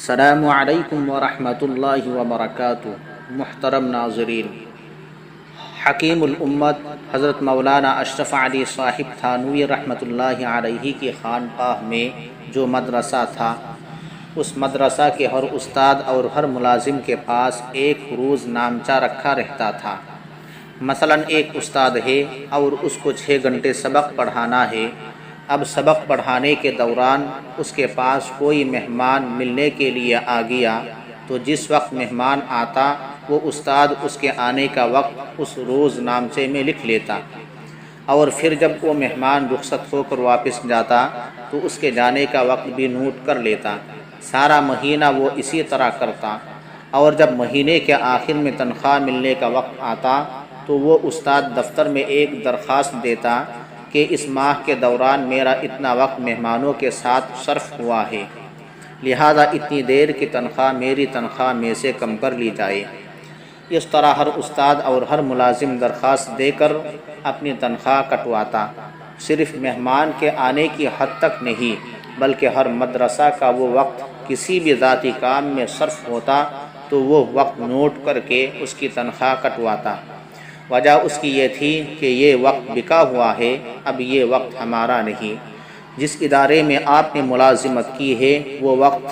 السلام علیکم ورحمۃ اللہ وبرکاتہ۔ محترم ناظرین، حکیم الامت حضرت مولانا اشرف علی صاحب تھانوی رحمۃ اللہ علیہ کی خانقاہ میں جو مدرسہ تھا، اس مدرسہ کے ہر استاد اور ہر ملازم کے پاس ایک روز نامچہ رکھا رہتا تھا۔ مثلا ایک استاد ہے اور اس کو 6 گھنٹے سبق پڑھانا ہے۔ اب سبق پڑھانے کے دوران اس کے پاس کوئی مہمان ملنے کے لیے آ گیا تو جس وقت مہمان آتا وہ استاد اس کے آنے کا وقت اس روز نامچے میں لکھ لیتا، اور پھر جب وہ مہمان رخصت ہو کر واپس جاتا تو اس کے جانے کا وقت بھی نوٹ کر لیتا۔ سارا مہینہ وہ اسی طرح کرتا، اور جب مہینے کے آخر میں تنخواہ ملنے کا وقت آتا تو وہ استاد دفتر میں ایک درخواست دیتا کہ اس ماہ کے دوران میرا اتنا وقت مہمانوں کے ساتھ صرف ہوا ہے، لہذا اتنی دیر کی تنخواہ میری تنخواہ میں سے کم کر لی جائے۔ اس طرح ہر استاد اور ہر ملازم درخواست دے کر اپنی تنخواہ کٹواتا۔ صرف مہمان کے آنے کی حد تک نہیں، بلکہ ہر مدرسہ کا وہ وقت کسی بھی ذاتی کام میں صرف ہوتا تو وہ وقت نوٹ کر کے اس کی تنخواہ کٹواتا۔ وجہ اس کی یہ تھی کہ یہ وقت بکا ہوا ہے، اب یہ وقت ہمارا نہیں۔ جس ادارے میں آپ نے ملازمت کی ہے وہ وقت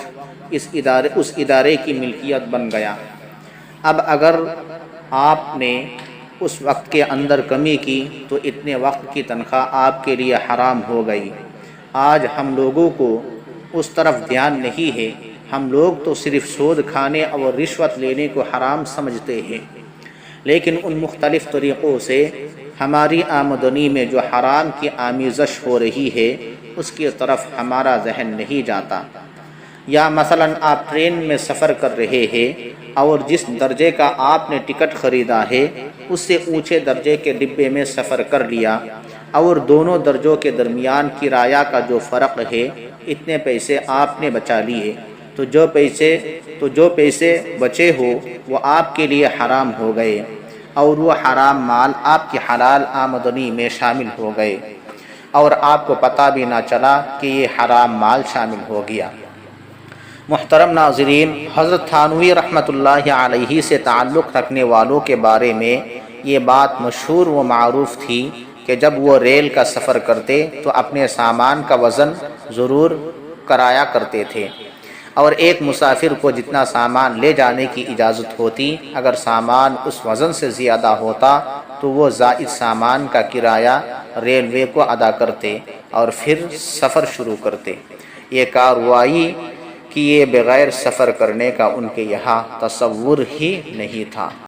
اس ادارے کی ملکیت بن گیا۔ اب اگر آپ نے اس وقت کے اندر کمی کی تو اتنے وقت کی تنخواہ آپ کے لیے حرام ہو گئی۔ آج ہم لوگوں کو اس طرف دھیان نہیں ہے، ہم لوگ تو صرف سود کھانے اور رشوت لینے کو حرام سمجھتے ہیں، لیکن ان مختلف طریقوں سے ہماری آمدنی میں جو حرام کی آمیزش ہو رہی ہے اس کی طرف ہمارا ذہن نہیں جاتا۔ یا مثلا آپ ٹرین میں سفر کر رہے ہیں اور جس درجے کا آپ نے ٹکٹ خریدا ہے اس سے اونچے درجے کے ڈبے میں سفر کر لیا، اور دونوں درجوں کے درمیان کرایہ کا جو فرق ہے اتنے پیسے آپ نے بچا لیے، تو جو پیسے بچے ہو وہ آپ کے لیے حرام ہو گئے، اور وہ حرام مال آپ کی حلال آمدنی میں شامل ہو گئے، اور آپ کو پتہ بھی نہ چلا کہ یہ حرام مال شامل ہو گیا۔ محترم ناظرین، حضرت تھانوی رحمۃ اللہ علیہ سے تعلق رکھنے والوں کے بارے میں یہ بات مشہور و معروف تھی کہ جب وہ ریل کا سفر کرتے تو اپنے سامان کا وزن ضرور کرایا کرتے تھے، اور ایک مسافر کو جتنا سامان لے جانے کی اجازت ہوتی، اگر سامان اس وزن سے زیادہ ہوتا تو وہ زائد سامان کا کرایہ ریلوے کو ادا کرتے اور پھر سفر شروع کرتے۔ یہ کارروائی کیے بغیر سفر کرنے کا ان کے یہاں تصور ہی نہیں تھا۔